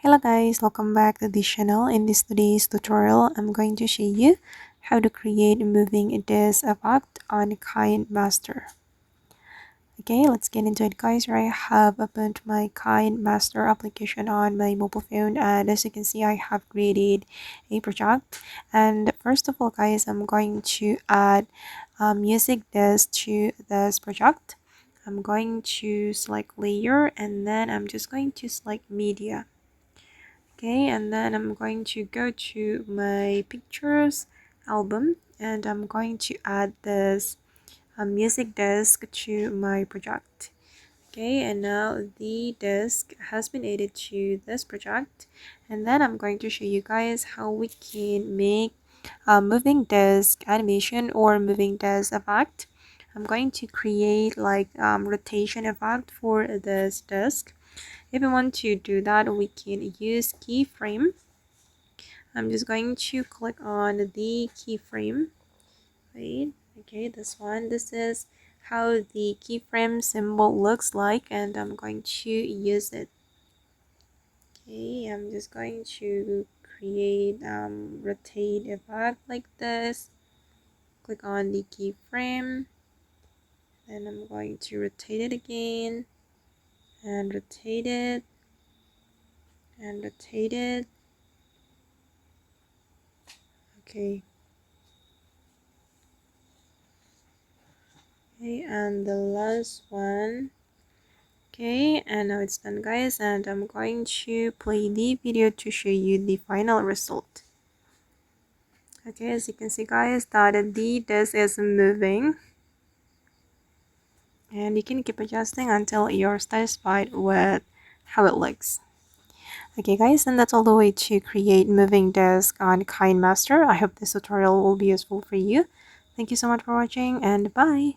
Hello guys, welcome back to this channel. In this today's tutorial, I'm going to show you how to create a moving disk effect on Kinemaster. Okay, let's get into it guys. I have opened my Kinemaster application on my mobile phone, and as you can see I have created a project. And first of all guys, I'm going to add a music disk to this project. I'm going to select layer, and then I'm just going to select media. Okay, and then I'm going to go to my pictures album, and I'm going to add this music disk to my project. Okay, and now the disk has been added to this project, and then I'm going to show you guys how we can make a moving disk animation or moving disk effect. I'm going to create like rotation effect for this disk. If we want to do that, we can use keyframe. I'm just going to click on the keyframe. Wait, okay, this one. This is how the keyframe symbol looks like, and I'm going to use it. Okay, I'm just going to create rotate effect like this. Click on the keyframe, then I'm going to rotate it again, and rotate it, and rotate it. Okay. Okay, and the last one. Okay, and now it's done guys, and I'm going to play the video to show you the final result. Okay, as you can see guys, that the disk is moving, and you can keep adjusting until you're satisfied with how it looks. Okay guys, and that's all the way to create moving disk on Kinemaster. I hope this tutorial will be useful for you. Thank you so much for watching, and bye.